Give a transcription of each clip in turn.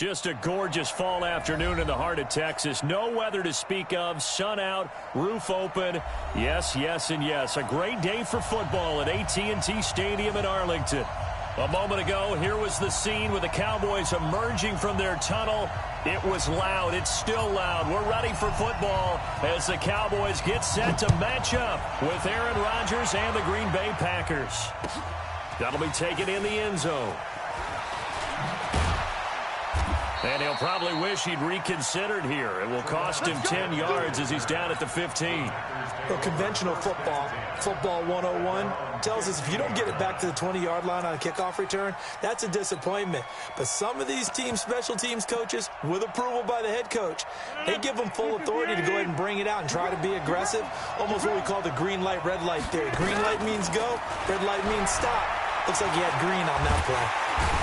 Just a gorgeous fall afternoon in the heart of Texas. No weather to speak of. Sun out, roof open. Yes, yes, and yes. A great day for football at AT&T Stadium in Arlington. A moment ago, here was the scene with the Cowboys emerging from their tunnel. It was loud. It's still loud. We're ready for football as the Cowboys get set to match up with Aaron Rodgers and the Green Bay Packers. That'll be taken in the end zone. And he'll probably wish he'd reconsidered here. It will cost him 10 yards as he's down at the 15. Well, conventional football 101, tells us if you don't get it back to the 20-yard line on a kickoff return, that's a disappointment. But some of these special teams coaches, with approval by the head coach, they give them full authority to go ahead and bring it out and try to be aggressive. Almost what we call the green light, red light theory. Green light means go, red light means stop. Looks like he had green on that play.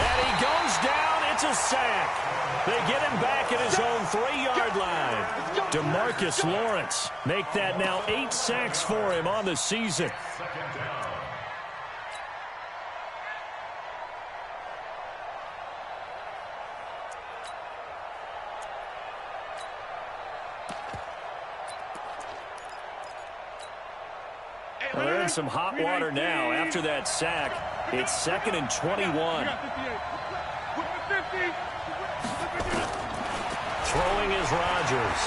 And he goes down. It's a sack. They get him back at his own 3-yard line. DeMarcus Lawrence make that now 8 sacks for him on the season. Well, they're in some hot water now after that sack. It's 2nd and 21. Throwing is Rodgers.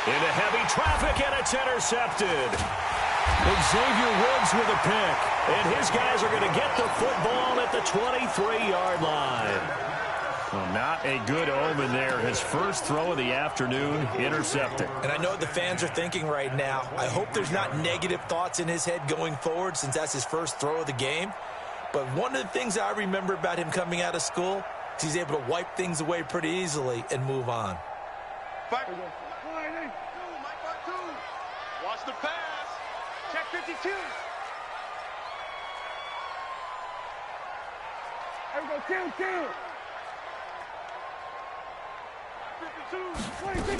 Into heavy traffic, and it's intercepted. Xavier Woods with a pick. And his guys are going to get the football at the 23-yard line. Well, not a good omen there. His first throw of the afternoon, intercepted. And I know what the fans are thinking right now. I hope there's not negative thoughts in his head going forward since that's his first throw of the game. But one of the things I remember about him coming out of school, he's able to wipe things away pretty easily and move on. Watch the pass. Check 52. There we go. Two. 52.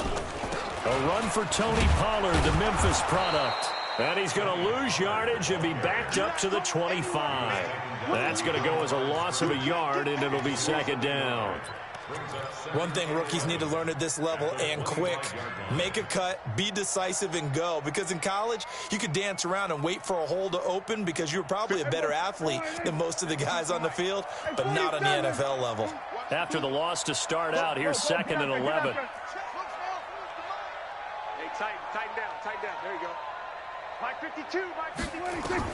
A run for Tony Pollard, the Memphis product. And he's going to lose yardage and be backed up to the 25. That's going to go as a loss of a yard, and it'll be 2nd down. One thing rookies need to learn at this level, and quick, make a cut, be decisive, and go. Because in college, you could dance around and wait for a hole to open because you're probably a better athlete than most of the guys on the field, but not on the NFL level. After the loss to start out, here's 2nd and 11. Hey, tighten down. There you go. Mike 52, Mike 56.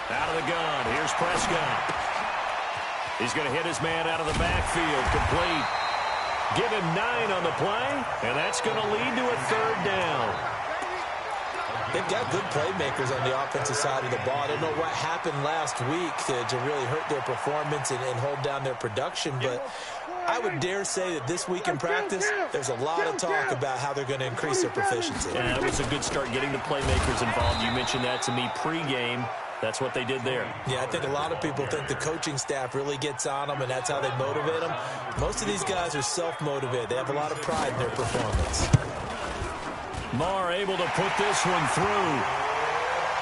Out of the gun, here's Prescott. He's going to hit his man out of the backfield, complete. Give him 9 on the play, and that's going to lead to a 3rd down. They've got good playmakers on the offensive side of the ball. I don't know what happened last week to really hurt their performance and hold down their production, but I would dare say that this week in practice, there's a lot of talk about how they're going to increase their proficiency. Yeah, it was a good start getting the playmakers involved. You mentioned that to me pregame. That's what they did there. Yeah, I think a lot of people think the coaching staff really gets on them, and that's how they motivate them. Most of these guys are self-motivated. They have a lot of pride in their performance. Maher able to put this one through.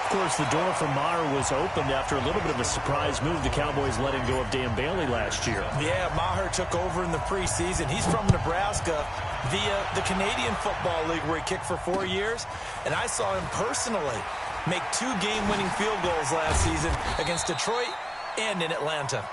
Of course, the door for Maher was opened after a little bit of a surprise move. The Cowboys letting go of Dan Bailey last year. Yeah, Maher took over in the preseason. He's from Nebraska via the Canadian Football League where he kicked for 4 years. And I saw him personally make 2 game-winning field goals last season against Detroit and in Atlanta.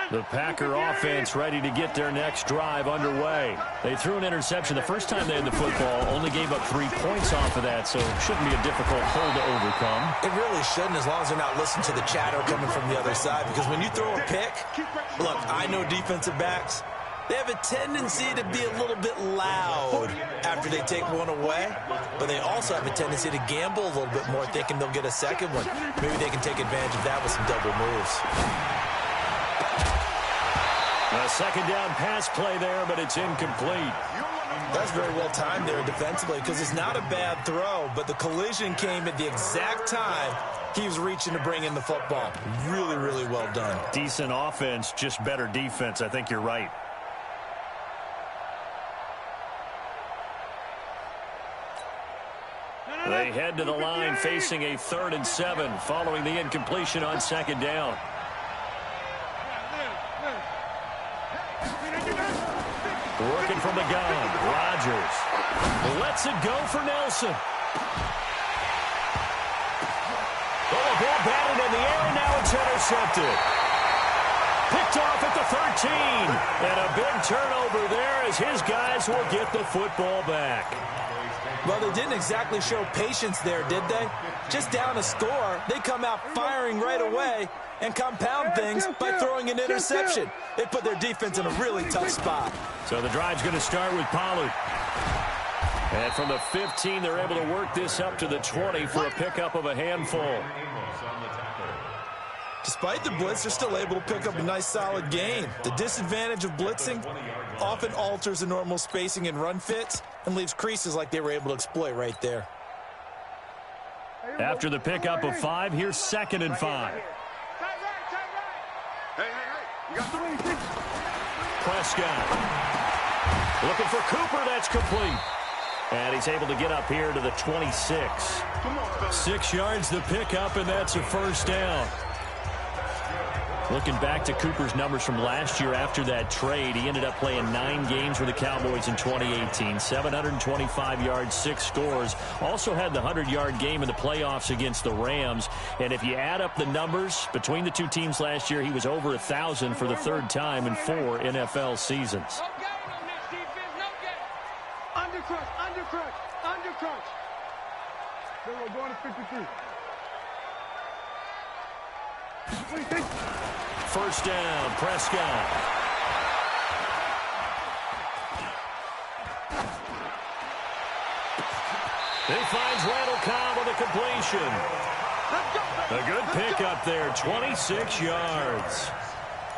The Packer offense ready to get their next drive underway. They threw an interception the first time they had the football, only gave up 3 points off of that, so it shouldn't be a difficult hole to overcome. It really shouldn't, as long as they're not listening to the chatter coming from the other side, because when you throw a pick, look, I know defensive backs, they have a tendency to be a little bit loud after they take one away, but they also have a tendency to gamble a little bit more, thinking they'll get a second one. Maybe they can take advantage of that with some double moves. A 2nd down pass play there, but it's incomplete. That's very well timed there defensively because it's not a bad throw, but the collision came at the exact time he was reaching to bring in the football. Really, really well done. Decent offense, just better defense. I think you're right. They head to the line facing a 3rd and 7 following the incompletion on 2nd down. Working from the gun. Rodgers lets it go for Nelson. Oh, a ball batted in the air, and now it's intercepted. Picked off at the 13. And a big turnover there as his guys will get the football back. Well, they didn't exactly show patience there, did they? Just down a score, they come out firing right away and compound things by throwing an interception. They put their defense in a really tough spot. So the drive's going to start with Pollard. And from the 15, they're able to work this up to the 20 for a pickup of a handful. Despite the blitz, they're still able to pick up a nice, solid gain. The disadvantage of blitzing often alters the normal spacing and run fits and leaves creases like they were able to exploit right there. After the pickup of 5, here's 2nd and 5. Hey, you got 3. Prescott looking for Cooper. That's complete. And he's able to get up here to the 26. 6 yards the pickup, and that's a 1st down. Looking back to Cooper's numbers from last year after that trade, he ended up playing 9 games for the Cowboys in 2018. 725 yards, 6 scores. Also had the 100-yard game in the playoffs against the Rams. And if you add up the numbers between the 2 teams last year, he was over 1,000 for the 3rd time in 4 NFL seasons. No gain on this defense, no gain. Under crunch. We're going to 53. 1st down, Prescott. He finds Randall Cobb with a completion. A good pickup there, 26 yards.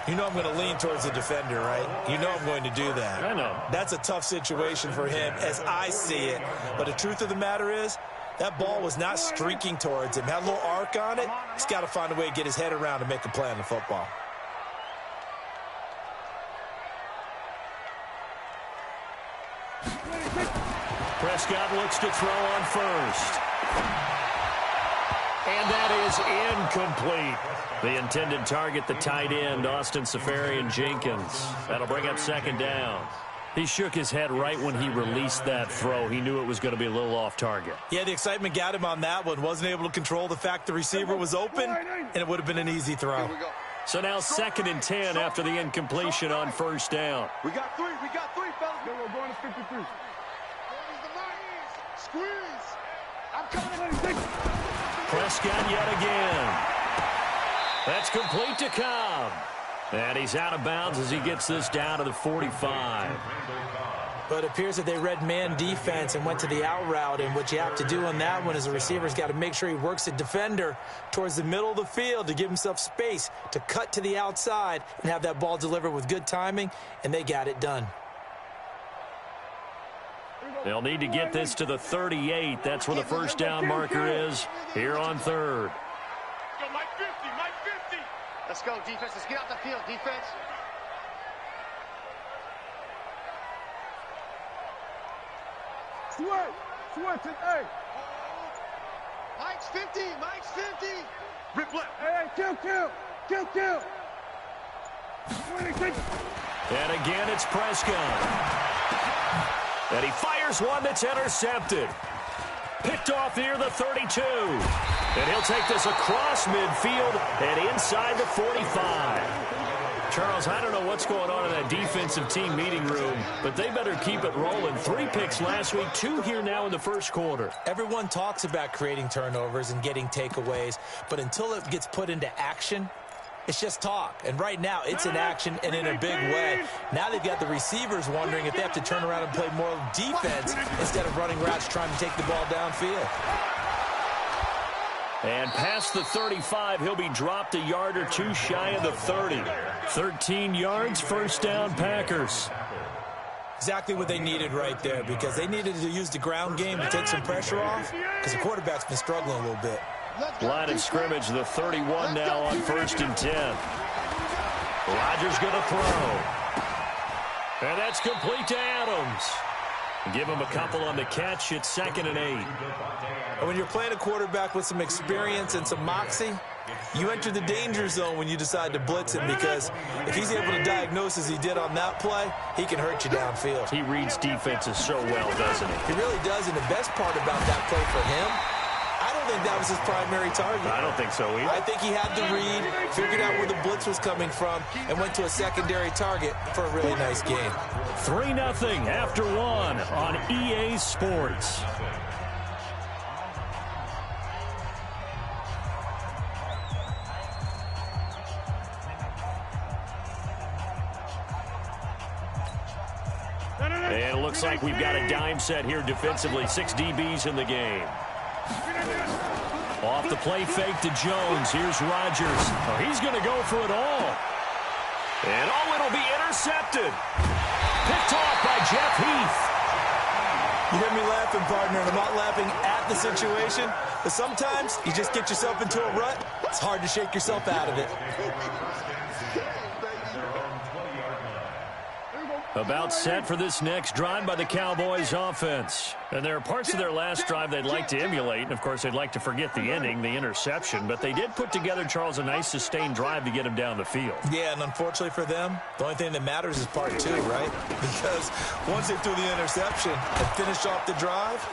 You know I'm going to lean towards the defender, right? You know I'm going to do that. I know. That's a tough situation for him as I see it. But the truth of the matter is, that ball was not streaking towards him. Had a little arc on it. He's got to find a way to get his head around and make a play on the football. Prescott looks to throw on 1st. And that is incomplete. The intended target, the tight end, Austin Seferian-Jenkins. That'll bring up 2nd down. He shook his head right when he released that throw. He knew it was going to be a little off target. Yeah, the excitement got him on that one. Wasn't able to control the fact the receiver was open, and it would have been an easy throw. So now 2nd and 10 after the incompletion on 1st down. We got 3, fellas. We're going to 53. Squeeze. I'm coming. Prescott yet again. That's complete to Cobb. And he's out of bounds as he gets this down to the 45. But it appears that they read man defense and went to the out route. And what you have to do on that one is the receiver's got to make sure he works the defender towards the middle of the field to give himself space to cut to the outside and have that ball delivered with good timing, and they got it done. They'll need to get this to the 38. That's where the 1st down marker is here on 3rd. Mike 50. Let's go, defense. Let's get out the field, defense. Switch it, hey. Mike's 50. Rip left. Hey, kill. 26. And again, it's Prescott. And he fires one that's intercepted. Picked off near the 32. And he'll take this across midfield and inside the 45. Charles, I don't know what's going on in that defensive team meeting room, but they better keep it rolling. 3 picks last week, 2 here now in the 1st quarter. Everyone talks about creating turnovers and getting takeaways, but until it gets put into action, it's just talk. And right now, it's in action and in a big way. Now they've got the receivers wondering if they have to turn around and play more defense instead of running routes trying to take the ball downfield. And past the 35, he'll be dropped a yard or 2 shy of the 30. 13 yards, 1st down, Packers. Exactly what they needed right there, because they needed to use the ground game to take some pressure off, because the quarterback's been struggling a little bit. Line of scrimmage, the 31 now on 1st and 10. Rodgers going to throw. And that's complete to Adams. Give him a couple on the catch. It's 2nd and 8. And when you're playing a quarterback with some experience and some moxie, you enter the danger zone when you decide to blitz him, because if he's able to diagnose as he did on that play, he can hurt you downfield. He reads defenses so well, doesn't he? He really does, and the best part about that play for him, I don't think that was his primary target. I don't think so either. I think he had the read, figured out where the blitz was coming from, and went to a secondary target for a really nice game. 3-0 after 1 on EA Sports. And it looks like we've got a dime set here defensively. 6 DBs in the game. Off the play fake to Jones. Here's Rodgers. Oh, he's going to go for it all. And it'll be intercepted. Picked off by Jeff Heath. You hear me laughing, partner, and I'm not laughing at the situation, but sometimes you just get yourself into a rut. It's hard to shake yourself out of it. About set for this next drive by the Cowboys offense. And there are parts of their last drive they'd like to emulate. And, of course, they'd like to forget the ending, the interception. But they did put together, Charles, a nice sustained drive to get him down the field. Yeah, and unfortunately for them, the only thing that matters is part 2, right? Because once they threw the interception and finished off the drive,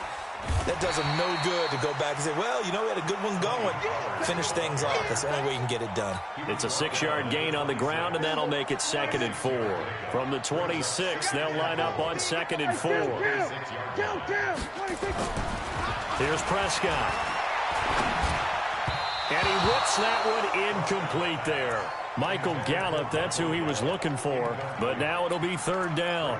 that does them no good to go back and say, well, you know, we had a good one going. Finish things off. That's the only way you can get it done. It's a 6-yard gain on the ground, and that'll make it 2nd and 4. From the 26, they'll line up on 2nd and 4. Here's Prescott. And he whips that one incomplete there. Michael Gallup, that's who he was looking for. But now it'll be 3rd down.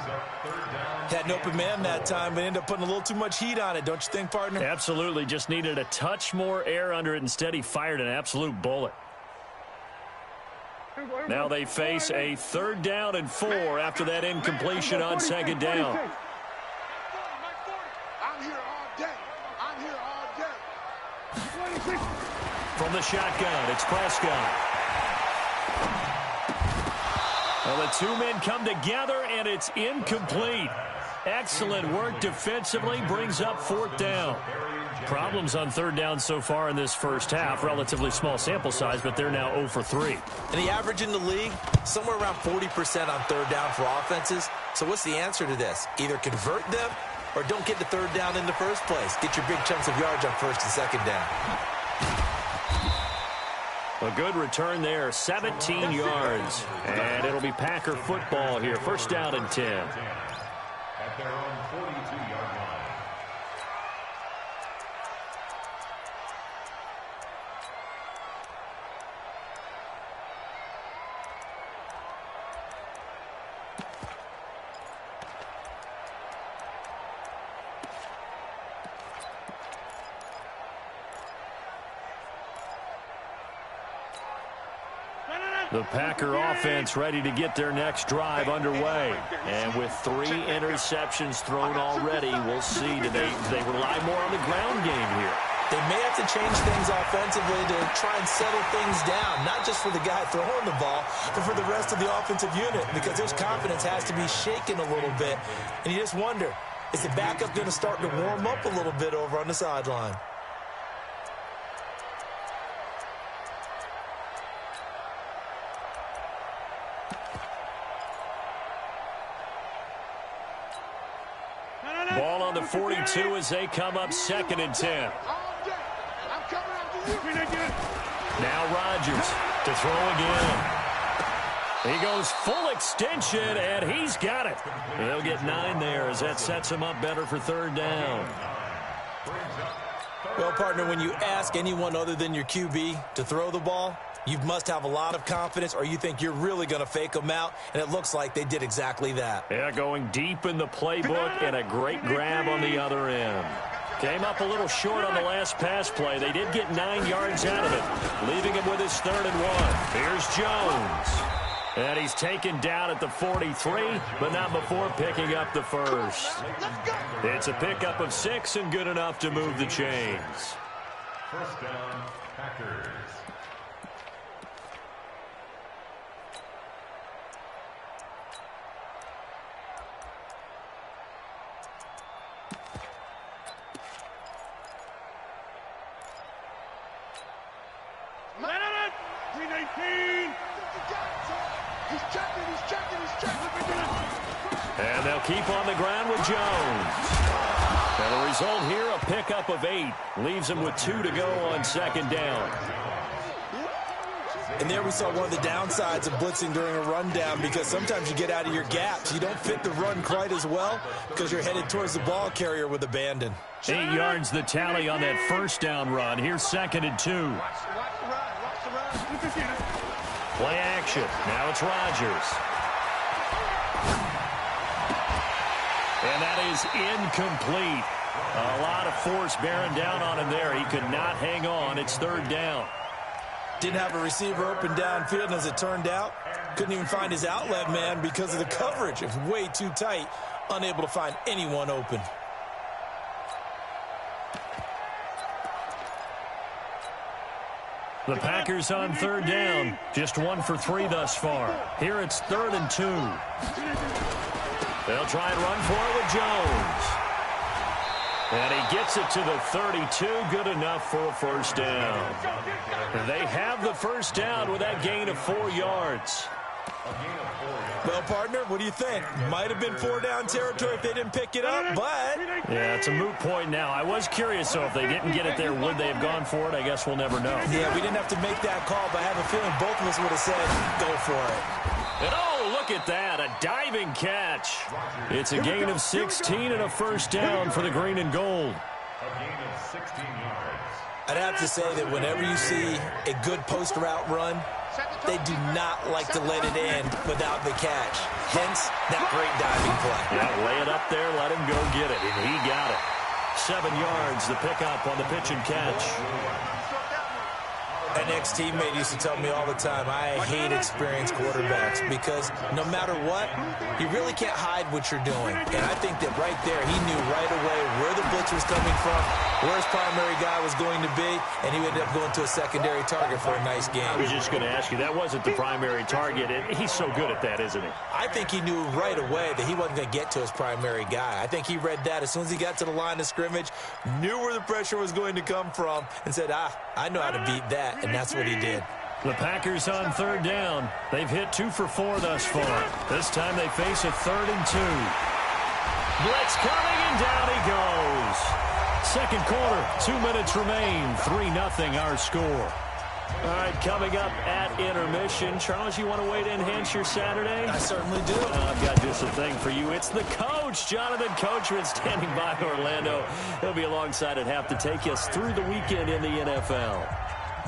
Had an open man that time, but ended up putting a little too much heat on it, don't you think, partner? Absolutely. Just needed a touch more air under it. Instead, he fired an absolute bullet. Now they face a 3rd down and 4 after that incompletion on 2nd down. I'm here all day. I'm here all day. From the shotgun, it's Prescott. Well, the 2 men come together, and it's incomplete. Excellent work defensively, brings up 4th down. Problems on 3rd down so far in this first half. Relatively small sample size, but they're now 0 for 3. And the average in the league, somewhere around 40% on 3rd down for offenses. So what's the answer to this? Either convert them or don't get the 3rd down in the first place. Get your big chunks of yards on 1st and 2nd down. A good return there, 17 yards. And it'll be Packer football here. 1st down and 10. At their own 42-yard line. The Packer offense ready to get their next drive underway. And with 3 interceptions thrown already, we'll see. Do they rely more on the ground game here? They may have to change things offensively to try and settle things down, not just for the guy throwing the ball, but for the rest of the offensive unit, because their confidence has to be shaken a little bit. And you just wonder, is the backup going to start to warm up a little bit over on the sideline? Ball on the 42 as they come up 2nd and 10. Now Rodgers to throw again. He goes full extension, and he's got it. They'll get 9 there as that sets him up better for 3rd down. Well, partner, when you ask anyone other than your QB to throw the ball, you must have a lot of confidence, or you think you're really going to fake them out, and it looks like they did exactly that. Yeah, going deep in the playbook, and a great grab on the other end. Came up a little short on the last pass play. They did get 9 yards out of it, leaving him with his 3rd and 1. Here's Jones. And he's taken down at the 43, but not before picking up the 1st. It's a pickup of 6 and good enough to move the chains. 1st down, Packers. He's checking. And they'll keep on the ground with Jones. And the result here, a pickup of 8. Leaves them with 2 to go on second down. And there we saw one of the downsides of blitzing during a rundown, because sometimes you get out of your gaps. You don't fit the run quite as well because you're headed towards the ball carrier with abandon. 8 yards the tally on that first down run. Here's 2nd and 2. Play action. Now it's Rodgers. And that is incomplete. A lot of force bearing down on him there. He could not hang on. It's 3rd down. Didn't have a receiver open downfield, and as it turned out, couldn't even find his outlet man because of the coverage. It was way too tight, unable to find anyone open. The Packers on 3rd down. Just 1 for 3 thus far. Here it's 3rd and 2. They'll try and run for it with Jones. And he gets it to the 32. Good enough for a first down. They have the first down with that gain of 4 yards. Well, partner, what do you think? Might have been 4-down territory if they didn't pick it up, but... Yeah, it's a moot point now. I was curious, so if they didn't get it there, would they have gone for it? I guess we'll never know. Yeah, we didn't have to make that call, but I have a feeling both of us would have said, go for it. And oh, look at that, a diving catch. It's a gain of 16 and a first down for the green and gold. A gain of 16 yards. I'd have to say that whenever you see a good post route run, they do not like to let it end without the catch. Hence, that great diving play. Yeah, lay it up there, let him go get it, and he got it. 7 yards, the pickup on the pitch and catch. An ex-teammate used to tell me all the time, I hate experienced quarterbacks because no matter what, you really can't hide what you're doing. And I think that right there, he knew right away where the blitz was coming from, where his primary guy was going to be, and he ended up going to a secondary target for a nice game. I was just going to ask you, that wasn't the primary target. He's so good at that, isn't he? I think he knew right away that he wasn't going to get to his primary guy. I think he read that as soon as he got to the line of scrimmage, knew where the pressure was going to come from, and said, I know how to beat that. And that's what he did. The Packers on 3rd down. They've hit 2 for 4 thus far. This time they face a 3rd and 2. Blitz coming, and down he goes. Second quarter, 2 minutes remain. 3-0 our score. All right, coming up at intermission. Charles, you want to wait to enhance your Saturday? I certainly do. I've got just a thing for you. It's the coach, Jonathan Coachman, standing by Orlando. He'll be alongside at half to take us through the weekend in the NFL.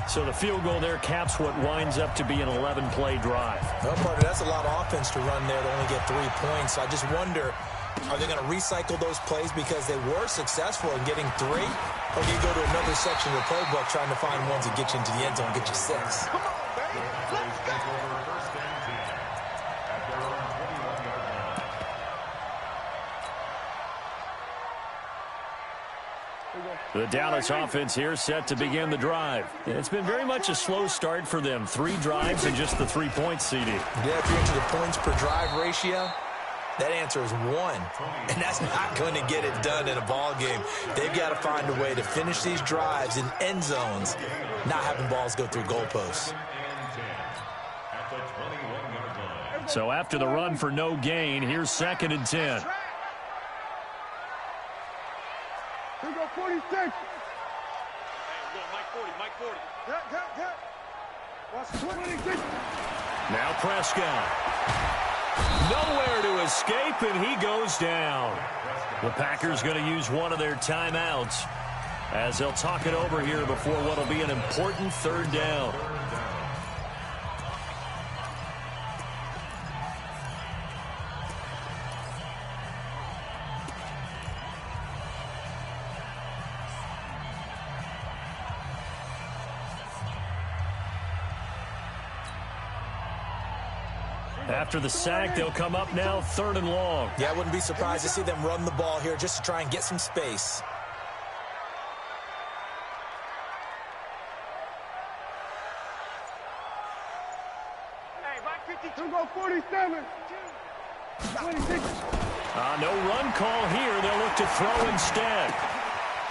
So the field goal there caps what winds up to be an 11-play drive. Well, partner, that's a lot of offense to run there to only get 3 points. So I just wonder, are they going to recycle those plays because they were successful in getting 3? Or do you go to another section of the playbook trying to find ones that get you into the end zone and get you 6? Come on, baby. Let's go. First and 10 at their own 21-yard line. The Dallas offense here set to begin the drive. It's been very much a slow start for them. 3 drives and just the 3 points, CD. Yeah, if you're into the points per drive ratio, that answer is 1. And that's not going to get it done in a ball game. They've got to find a way to finish these drives in end zones, not having balls go through goalposts. So after the run for no gain, here's 2nd and 10. Here go 46. Hey, go Mike 40. Yeah. Watch 26. Now Prescott. Nowhere to escape, and he goes down. The Packers going to use one of their timeouts as they'll talk it over here before what will be an important 3rd down. After the sack, they'll come up now 3rd and long. Yeah, I wouldn't be surprised to see them run the ball here just to try and get some space. Hey, right 52. Here go 47. 26. No run call here. They'll look to throw instead.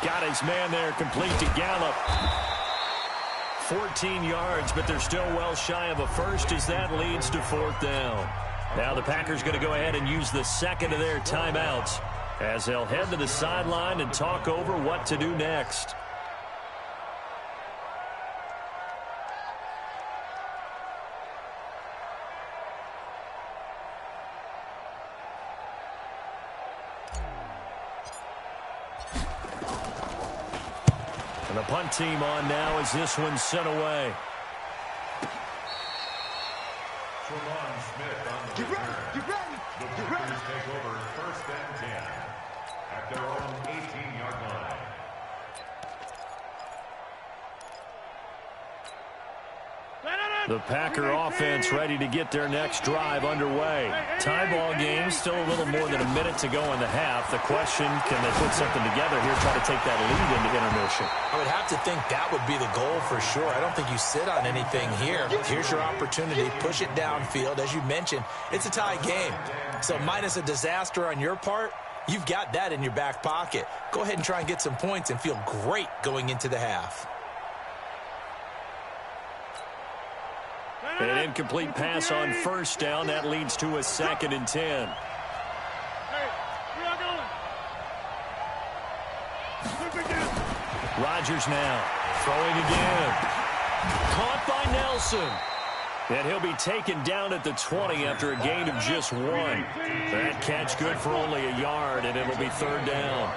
Got his man there complete to Gallup. 14 yards, but they're still well shy of a first as that leads to 4th down. Now the Packers going to go ahead and use the second of their timeouts as they'll head to the sideline and talk over what to do next. And the punt team on now as this one's sent away. Get ready, get ready, get ready. Take over 1st and 10 at their own 18-yard line. The Packer offense ready to get their next drive underway. Tie ball game, still a little more than a minute to go in the half. The question, can they put something together here, try to take that lead into intermission? I would have to think that would be the goal for sure. I don't think you sit on anything here. Here's your opportunity. Push it downfield. As you mentioned, it's a tie game. So minus a disaster on your part, you've got that in your back pocket. Go ahead and try and get some points and feel great going into the half. An incomplete pass on 1st down. That leads to a 2nd and 10. Hey, we are going. Rodgers now throwing again. Caught by Nelson. And he'll be taken down at the 20 after a gain of just 1. That catch good for only a yard, and it'll be 3rd down.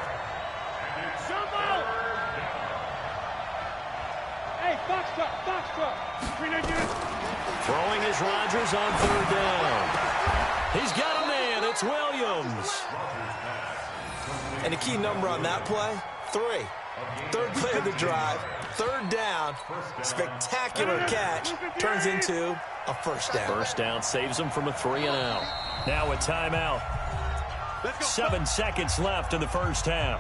Hey, Foxtrot. Throwing is Rodgers on 3rd down. He's got a man. It's Williams. And the key number on that play, 3. 3rd play of the drive, 3rd down, spectacular catch, turns into a 1st down. 1st down saves him from a 3-and-out. Now a timeout. 7 seconds left in the 1st half.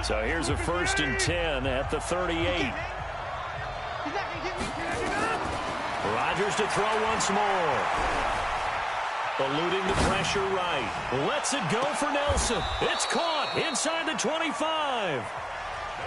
So here's a 1st and 10 at the 38. Rodgers to throw once more. Eluding the pressure right. Lets it go for Nelson. It's caught inside the 25.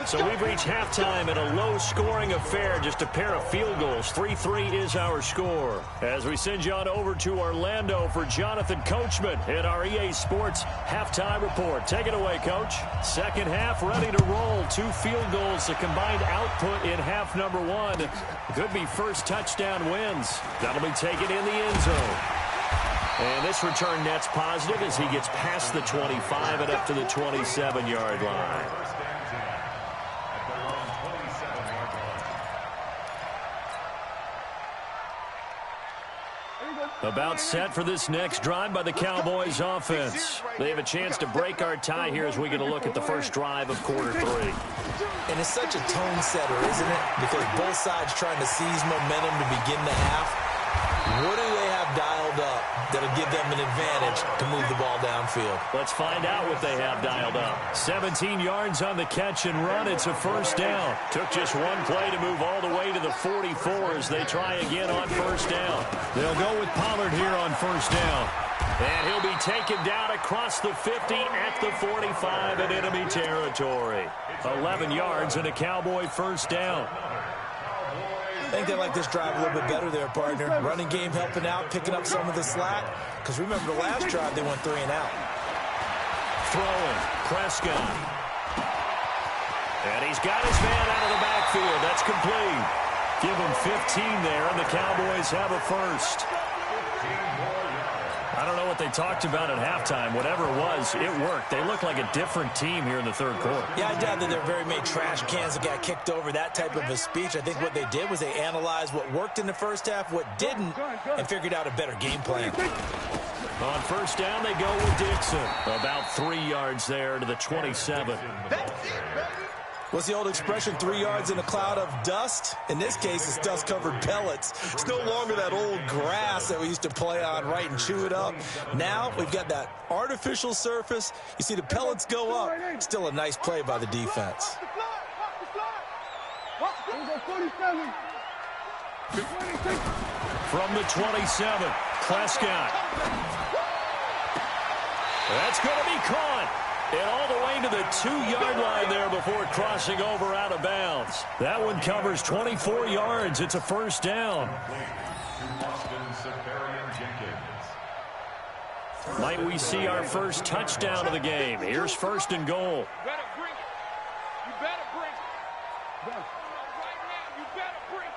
So we've reached halftime in a low-scoring affair, just a pair of field goals. 3-3 is our score. As we send you on over to Orlando for Jonathan Coachman in our EA Sports Halftime Report. Take it away, Coach. Second half ready to roll. 2 field goals, the combined output in half number 1. Could be first touchdown wins. That'll be taken in the end zone. And this return net's positive as he gets past the 25 and up to the 27-yard line. About set for this next drive by the Cowboys offense. They have a chance to break our tie here as we get a look at the first drive of quarter 3. And it's such a tone setter, isn't it? Because both sides trying to seize momentum to begin the half. What do they have dialed up that'll give them an advantage to move the ball downfield? Let's find out what they have dialed up. 17 yards on the catch and run. It's a 1st down. Took just 1 play to move all the way to the 44 as they try again on 1st down. They'll go with Pollard here on 1st down. And he'll be taken down across the 50 at the 45 in enemy territory. 11 yards and a Cowboy 1st down. I think they like this drive a little bit better there, partner. Running game helping out, picking up some of the slack. Because remember the last drive, they went 3 and out. Throwing, Prescott. And he's got his man out of the backfield. That's complete. Give him 15 there, and the Cowboys have a first. I don't know what they talked about at halftime. Whatever it was, it worked. They look like a different team here in the 3rd quarter. Yeah, I doubt that there are very many trash cans that got kicked over, that type of a speech. I think what they did was they analyzed what worked in the first half, what didn't, and figured out a better game plan. On 1st down, they go with Dixon. About 3 yards there to the 27. What's the old expression, 3 yards in a cloud of dust? In this case, it's dust-covered pellets. It's no longer that old grass that we used to play on, right, and chew it up. Now we've got that artificial surface. You see the pellets go up. Still a nice play by the defense. From the 27, Prescott. That's going to be caught. And all the way to the 2-yard line there before crossing over out of bounds. That one covers 24 yards. It's a first down. Might we see our first touchdown of the game? Here's first and goal. You better bring it. You better bring it. Right now, you better bring it.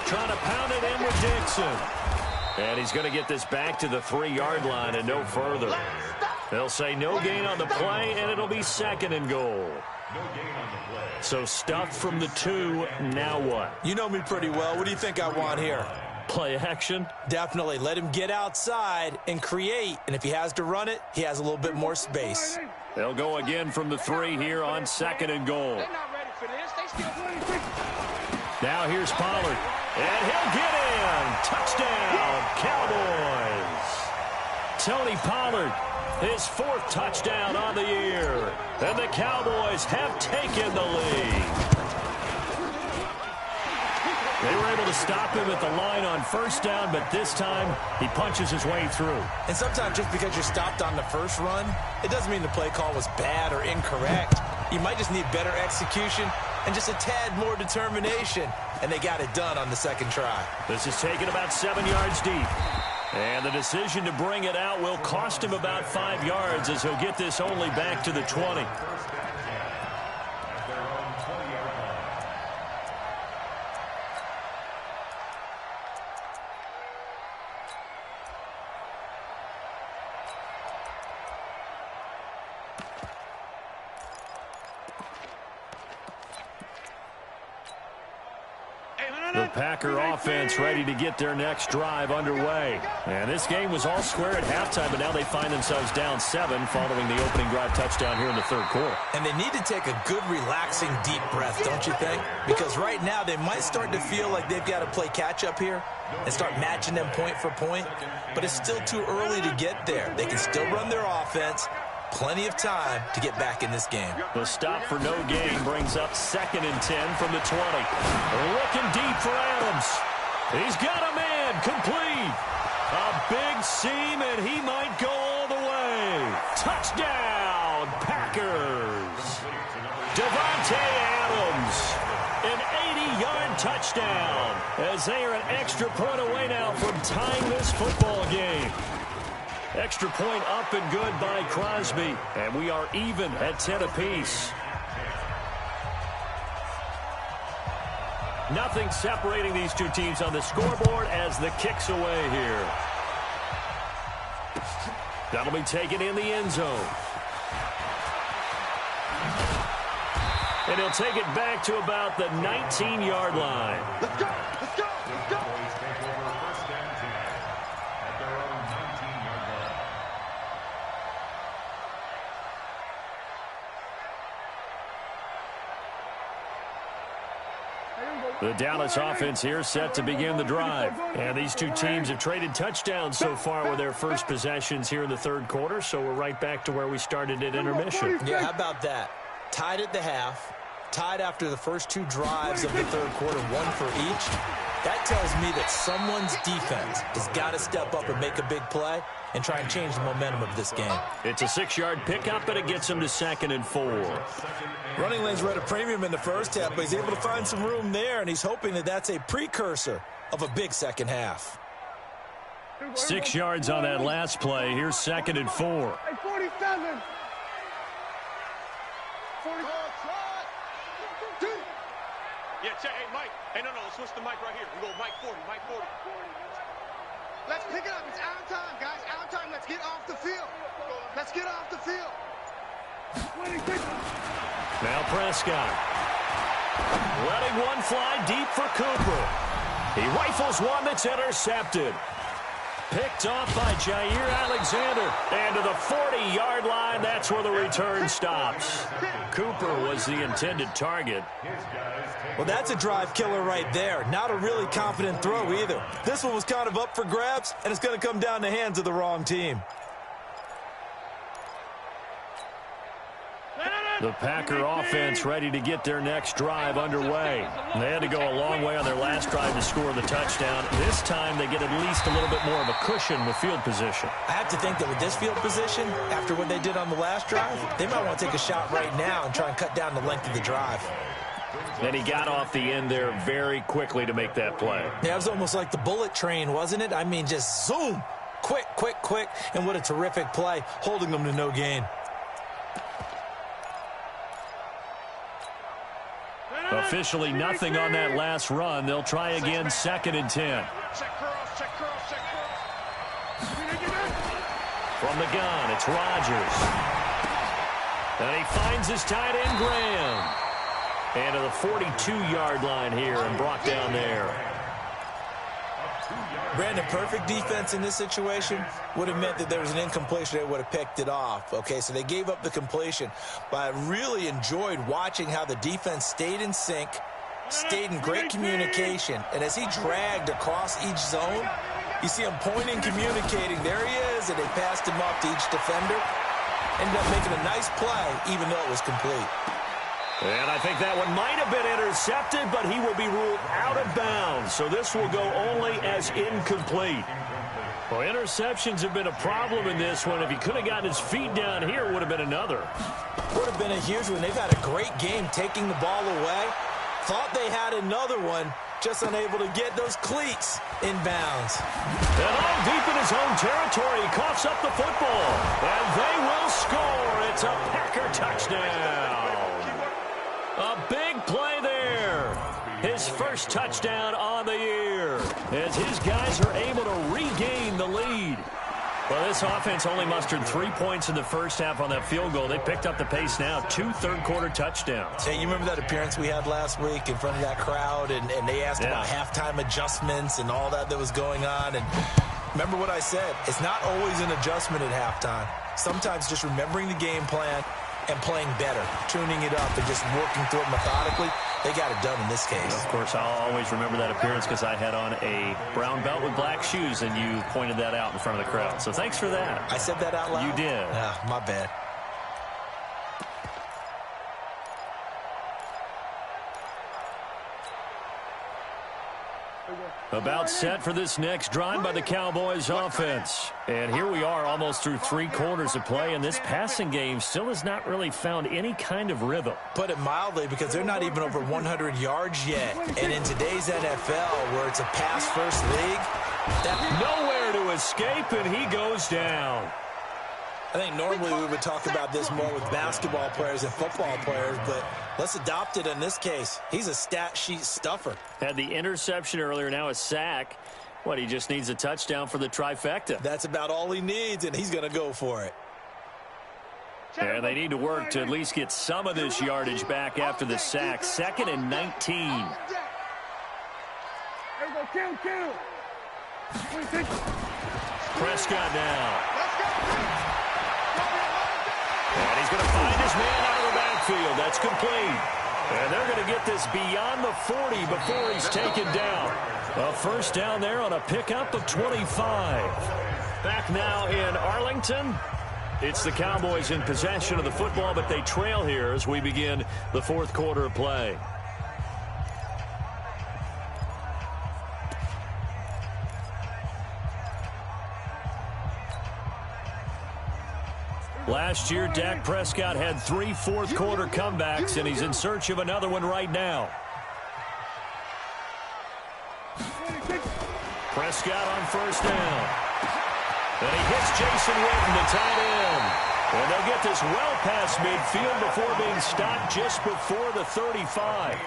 Trying to pound it in with Dixon. And he's going to get this back to the 3-yard line and no further. They'll say no gain on the play, and it'll be second and goal. So stuffed from the 2, now what? You know me pretty well. What do you think I want here? Play action? Definitely. Let him get outside and create. And if he has to run it, he has a little bit more space. They'll go again from the 3 here on second and goal. They're not ready for this. They still. Now here's Pollard. And he'll get in. Touchdown, Cowboys. Tony Pollard, his 4th touchdown on the year. And the Cowboys have taken the lead. They were able to stop him at the line on first down, but this time he punches his way through. And sometimes just because you're stopped on the first run, it doesn't mean the play call was bad or incorrect. You might just need better execution and just a tad more determination. And they got it done on the second try. This is taken about 7 yards deep. And the decision to bring it out will cost him about 5 yards as he'll get this only back to the 20. The Packer offense ready to get their next drive underway. And this game was all square at halftime, but now they find themselves down 7 following the opening drive touchdown here in the third quarter. And they need to take a good, relaxing, deep breath, don't you think? Because right now they might start to feel like they've got to play catch-up here and start matching them point for point. But it's still too early to get there. They can still run their offense. Plenty of time to get back in this game. The stop for no gain brings up 2nd and 10 from the 20. Looking deep for Adams. He's got a man complete. A big seam, and he might go all the way. Touchdown, Packers. Devontae Adams. An 80-yard touchdown as they are an extra point away now from tying this football game. Extra point up and good by Crosby. And we are even at 10 apiece. Nothing separating these two teams on the scoreboard as the kick's away here. That'll be taken in the end zone. And he'll take it back to about the 19-yard line. Let's go! Let's go! Let's go! The Dallas offense here set to begin the drive. And these two teams have traded touchdowns so far with their first possessions here in the third quarter, so we're right back to where we started at intermission. Yeah, how about that? Tied at the half, tied after the first 2 drives of the third quarter, 1 for each. That tells me that someone's defense has got to step up and make a big play and try and change the momentum of this game. It's a 6-yard pickup, and it gets him to 2nd and 4. Running lanes were at a premium in the first half, but he's able to find some room there, and he's hoping that that's a precursor of a big second half. 6 yards on that last play. Here's 2nd and 4. Hey, 47. 40. Yeah, check. Hey, Mike. Hey, no, let's switch the mic right here. We go Mike 40, Mike 40. Let's pick it up. It's out of time, guys. Out of time. Let's get off the field. Let's get off the field. Now Prescott. Letting one fly deep for Cooper. He rifles one that's intercepted. Picked off by Jair Alexander. And to the 40-yard line, that's where the return stops. Cooper was the intended target. Well, that's a drive killer right there. Not a really confident throw either. This one was kind of up for grabs, and it's going to come down the hands of the wrong team. No. The Packer offense ready to get their next drive underway. They had to go a long way on their last drive to score the touchdown. This time they get at least a little bit more of a cushion with field position. I have to think that with this field position, after what they did on the last drive, they might want to take a shot right now and try and cut down the length of the drive. And he got off the end there very quickly to make that play. Yeah, it was almost like the bullet train, wasn't it? I mean, just zoom. Quick, quick, quick. And what a terrific play, holding them to no gain. Officially nothing on that last run. They'll try again, 2nd and 10. Check cross, check cross, check cross. From the gun, it's Rodgers. And he finds his tight end, Graham. And to the 42-yard line here and brought down there. Brandon, perfect defense in this situation would have meant that there was an incompletion. They would have picked it off. Okay, so they gave up the completion. But I really enjoyed watching how the defense stayed in sync, stayed in great communication. And as he dragged across each zone, you see him pointing, communicating. There he is, and they passed him off to each defender. Ended up making a nice play, even though it was complete. And I think that one might have been intercepted, but he will be ruled out of bounds. So this will go only as incomplete. Well, interceptions have been a problem in this one. If he could have gotten his feet down here, it would have been another. Would have been a huge one. They've had a great game taking the ball away. Thought they had another one, just unable to get those cleats in bounds. And all deep in his own territory, he coughs up the football. And they will score. It's a Packer touchdown. A big play there. His first touchdown on the year as his guys are able to regain the lead. Well, this offense only mustered 3 points in the first half on that field goal. They picked up the pace now, 2 third-quarter touchdowns. Hey, you remember that appearance we had last week in front of that crowd, and they asked about halftime adjustments and all that was going on. And remember what I said, it's not always an adjustment at halftime. Sometimes just remembering the game plan and playing better, tuning it up and just working through it methodically. They got it done in this case. Of course, I'll always remember that appearance because I had on a brown belt with black shoes, and you pointed that out in front of the crowd. So thanks for that. I said that out loud? You did. Yeah, my bad. About set for this next drive by the Cowboys offense. And here we are almost through 3 quarters of play, and this passing game still has not really found any kind of rhythm. Put it mildly, because they're not even over 100 yards yet. And in today's NFL, where it's a pass-first league, nowhere to escape, and he goes down. I think normally we would talk about this more with basketball players and football players, but let's adopt it in this case. He's a stat sheet stuffer. Had the interception earlier, now a sack. What, he just needs a touchdown for the trifecta. That's about all he needs, and he's going to go for it. And they need to work to at least get some of this yardage back after the sack. 2nd and 19. Prescott now. And he's going to find his man out of the backfield. That's complete. And they're going to get this beyond the 40 before he's taken down. A first down there on a pickup of 25. Back now in Arlington. It's the Cowboys in possession of the football, but they trail here as we begin the 4th quarter of play. Last year, Dak Prescott had 3 fourth-quarter comebacks, and he's in search of another one right now. Prescott on first down. And he hits Jason Witten, the tight end. And they'll get this well past midfield before being stopped just before the 35.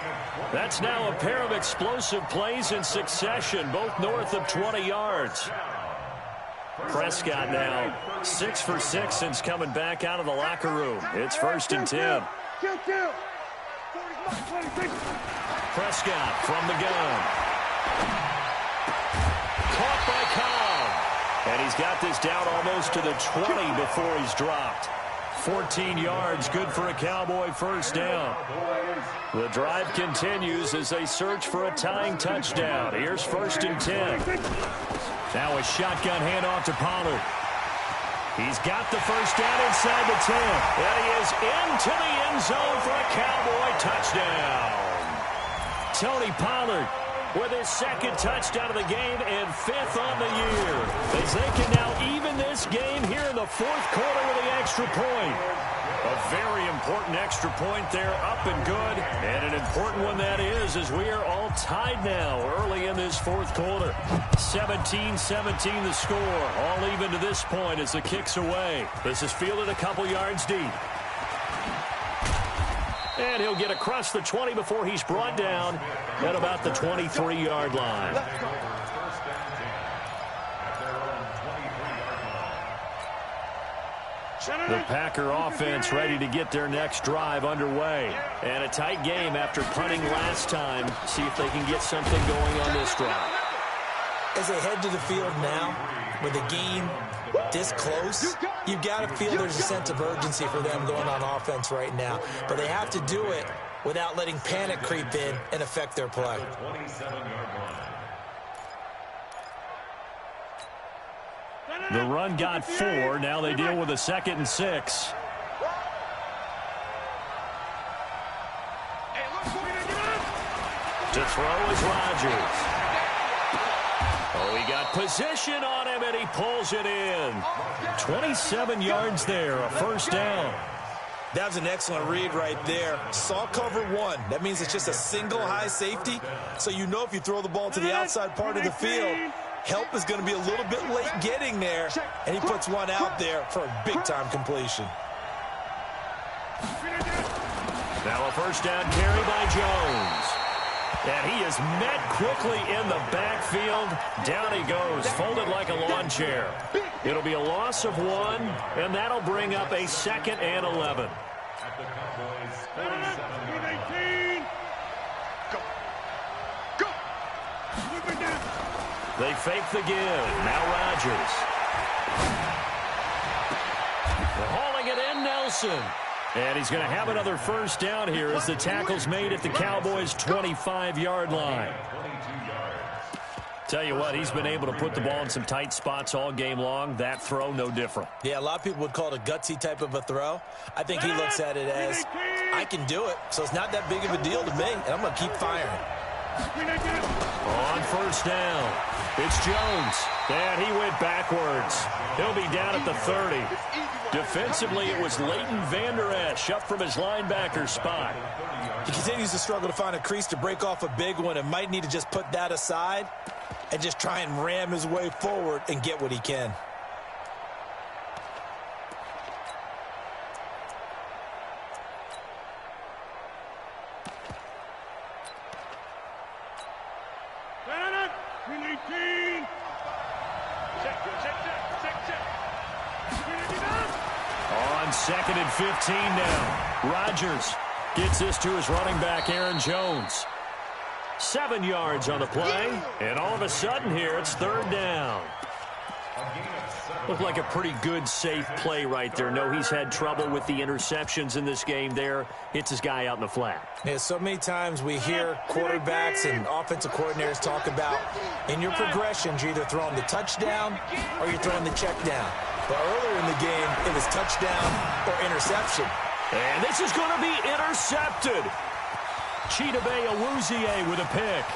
That's now a pair of explosive plays in succession, both north of 20 yards. Prescott now 6 for 6 since coming back out of the locker room. It's 1st and 10. Prescott from the gun. Caught by Cobb. And he's got this down almost to the 20 before he's dropped. 14 yards, good for a Cowboy first down. The drive continues as they search for a tying touchdown. Here's 1st and 10. Now a shotgun handoff to Pollard. He's got the first down inside the 10. And he is into the end zone for a Cowboy touchdown. Tony Pollard with his second touchdown of the game and 5th on the year. As they can now even this game here in the 4th quarter with the extra point. A very important extra point there, up and good. And an important one that is, as we are all tied now early in this 4th quarter. 17-17 the score, all even to this point as the kick's away. This is fielded a couple yards deep. And he'll get across the 20 before he's brought down at about the 23-yard line. The Packer offense ready to get their next drive underway. And a tight game after punting last time. See if they can get something going on this drive. As they head to the field now, with the game this close, you've got to feel there's a sense of urgency for them going on offense right now. But they have to do it without letting panic creep in and affect their play. The run got 4. Now they deal with a 2nd and 6. To throw is Rodgers. Oh, he got position on him, and he pulls it in. 27 yards there, a first down. That was an excellent read right there. Saw cover 1. That means it's just a single high safety. So you know if you throw the ball to the outside part of the field, help is going to be a little bit late getting there. And he puts one out there for a big-time completion. Now a first down carry by Jones. And he is met quickly in the backfield. Down he goes, folded like a lawn chair. It'll be a loss of 1, and that'll bring up a 2nd and 11. At the Cowboys 47. Go. Go. They fake the give. Now Rodgers. They're hauling it in, Nelson. And he's going to have another first down here as the tackle's made at the Cowboys' 25-yard line. Tell you what, he's been able to put the ball in some tight spots all game long. That throw, no different. Yeah, a lot of people would call it a gutsy type of a throw. I think he looks at it as, I can do it, so it's not that big of a deal to me, and I'm going to keep firing. On first down, it's Jones. And he went backwards. He'll be down at the 30. Defensively, it was Leighton Vander Esch up from his linebacker spot. He continues to struggle to find a crease to break off a big one and might need to just put that aside and just try and ram his way forward and get what he can. On 2nd and 15 now. Rodgers gets this to his running back, Aaron Jones. 7 yards on the play, and all of a sudden here, it's 3rd down. Looked like a pretty good, safe play right there. No, he's had trouble with the interceptions in this game there. Hits his guy out in the flat. Yeah, so many times we hear quarterbacks and offensive coordinators talk about in your progressions, you're either throwing the touchdown or you're throwing the check down. But earlier in the game, it was touchdown or interception. And this is going to be intercepted. Chidobe Awuzie with a pick.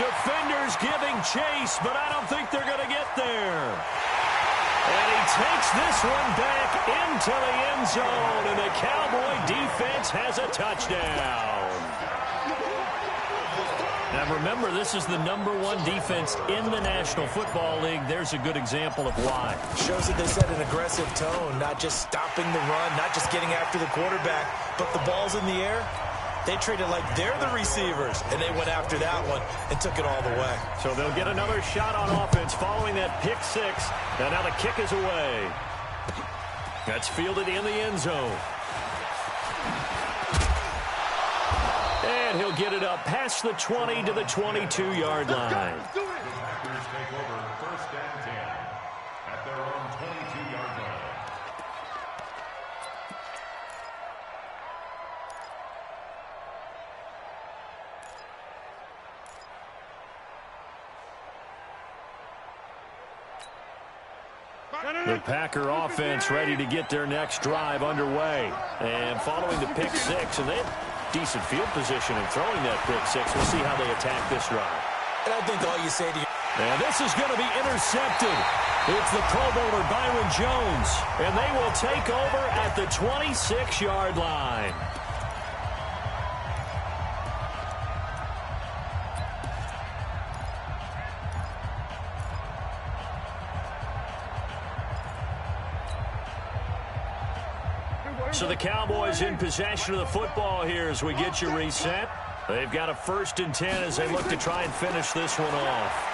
Defenders giving chase, but I don't think they're going to get there. And he takes this one back into the end zone, and the Cowboy defense has a touchdown. Now remember, this is the #1 defense in the National Football League. There's a good example of why. Shows that they set an aggressive tone, not just stopping the run, not just getting after the quarterback, but the ball's in the air. They treated like they're the receivers, and they went after that one and took it all the way. So they'll get another shot on offense following that pick six. And now the kick is away. That's fielded in the end zone. And he'll get it up past the 20 to the 22-yard line. Packers take over 1st and 10 at their own 22-yard line. The Packer offense ready to get their next drive underway. And following the pick six, and they had decent field position in throwing that pick six. We'll see how they attack this drive. And I think all you say to you... And this is going to be intercepted. It's the Pro Bowler Byron Jones. And they will take over at the 26-yard line. So the Cowboys in possession of the football here as we get you reset. They've got a 1st and 10 as they look to try and finish this one off.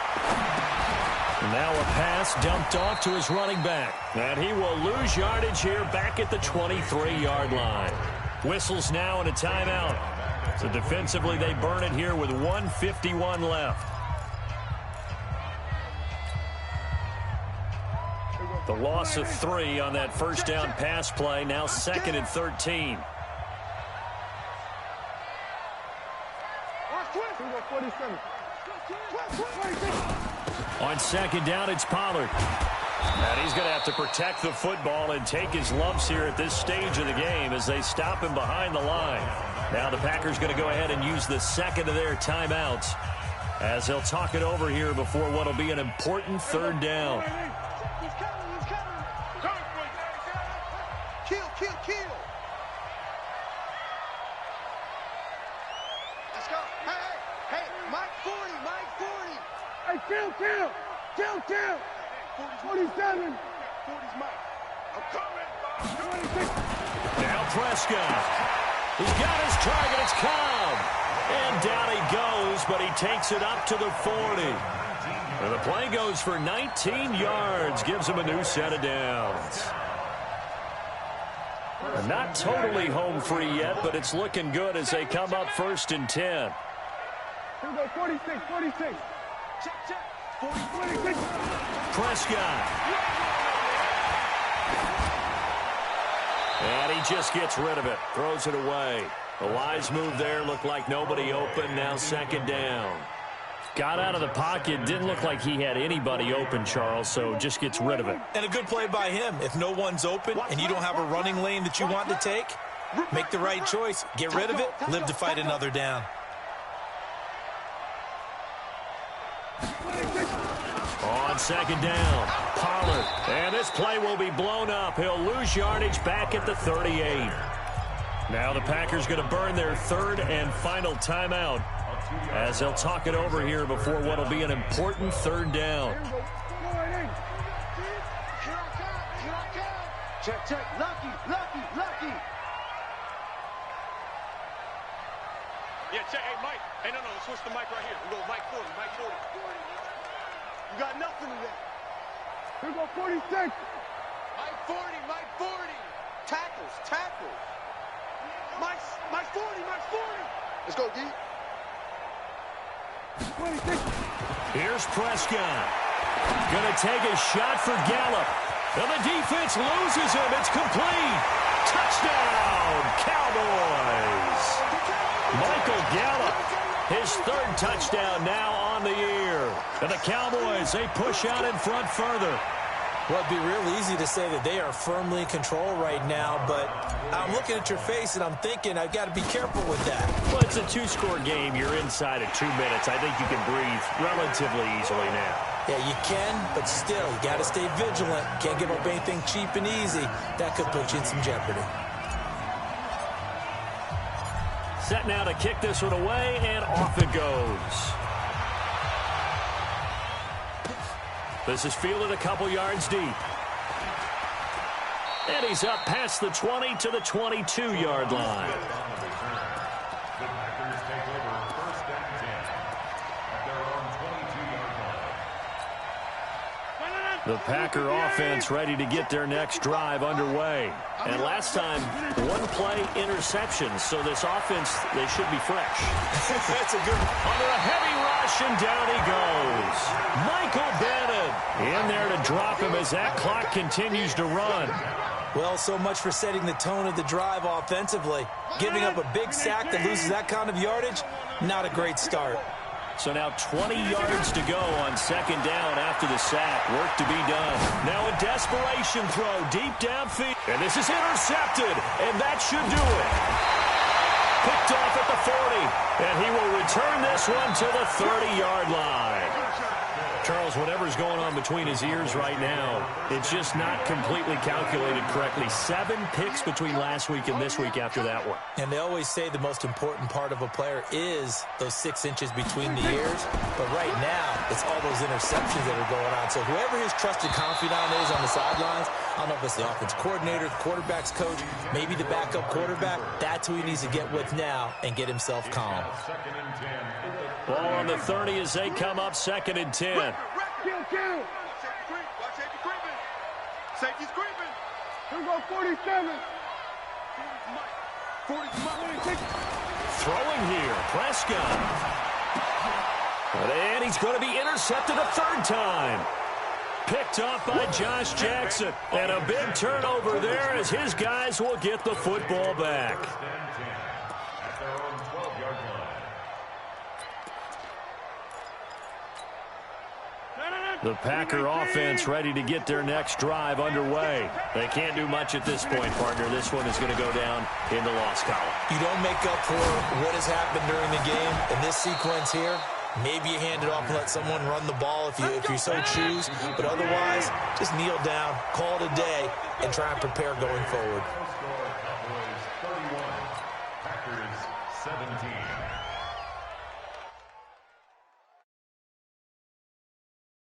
And now a pass dumped off to his running back. And he will lose yardage here back at the 23-yard line. Whistles now and a timeout. So defensively they burn it here with 1:51 left. The loss of 3 on that first down pass play. Now 2nd and 13. On 2nd down, it's Pollard. And he's going to have to protect the football and take his lumps here at this stage of the game as they stop him behind the line. Now the Packers going to go ahead and use the 2nd of their timeouts as they'll talk it over here before what will be an important 3rd down. Kill. Let's go. Hey, Mike 40. Hey, kill. 47. 40's Mike. I'm coming. 26. Now Prescott. He's got his target. It's Cobb. And down he goes, but he takes it up to the 40. And the play goes for 19 yards. Gives him a new set of downs. Not totally home free yet, but it's looking good as they come up 1st and 10. Here we go, 46. Check. 46. Prescott. And he just gets rid of it. Throws it away. A wise move there. Looked like nobody open. Now 2nd down. Got out of the pocket. Didn't look like he had anybody open, Charles, so just gets rid of it. And a good play by him. If no one's open and you don't have a running lane that you want to take, make the right choice. Get rid of it. Live to fight another down. On 2nd down, Pollard. And this play will be blown up. He'll lose yardage back at the 38. Now the Packers going to burn their 3rd and final timeout as they'll talk it over here before what will be an important 3rd down. Here I come. Check. Lucky. Yeah, check. Hey, Mike. Hey, no, switch the mic right here. We go Mike 40. You got nothing to that. Here we go, 46. Mike 40. Tackles. Mike 40. Let's go, D. 26. Here's Prescott. Going to take a shot for Gallup. And the defense loses him. It's complete. Touchdown, Cowboys. Michael Gallup, his 3rd touchdown now on the year. And the Cowboys, they push out in front further. Well, it'd be real easy to say that they are firmly in control right now, but I'm looking at your face and I'm thinking I've got to be careful with that. Well, it's a 2-score game. You're inside at 2 minutes. I think you can breathe relatively easily now. Yeah, you can, but still, you got to stay vigilant. Can't give up anything cheap and easy. That could put you in some jeopardy. Set now to kick this one away, and off it goes. This is fielded a couple yards deep. And he's up past the 20 to the 22-yard line. The Packers take over 1st and 10 at their own 22-yard line. The Packer offense ready to get their next drive underway. And last time, 1-play interception. So this offense, they should be fresh. That's a good one. Under a heavy rush, and down he goes. Michael Bennett in there to drop him as that clock continues to run. Well, so much for setting the tone of the drive offensively. Giving up a big sack that loses that kind of yardage, not a great start. So now 20 yards to go on second down after the sack. Work to be done. Now a desperation throw deep downfield. And this is intercepted, and that should do it. Picked off at the 40, and he will return this one to the 30-yard line. Charles, whatever's going on between his ears right now, it's just not completely calculated correctly. 7 picks between last week and this week after that one. And they always say the most important part of a player is those 6 inches between the ears. But right now, it's all those interceptions that are going on. So whoever his trusted confidant is on the sidelines, I don't know if it's the offense coordinator, the quarterback's coach, maybe the backup quarterback, that's who he needs to get with now and get himself calm. Ball on the 30 as they come up 2nd and 10. Safety's creeping. Here we go, 47. Throwing here, Prescott. And he's going to be intercepted a 3rd time. Picked up by Josh Jackson. And a big turnover there as his guys will get the football back. At their own 12-yard line. The Packer offense ready to get their next drive underway. They can't do much at this point, partner. This one is going to go down in the loss column. You don't make up for what has happened during the game. In this sequence here, maybe you hand it off and let someone run the ball if you so choose. But otherwise, just kneel down, call it a day, and try and prepare going forward. Cowboys 31, Packers 17.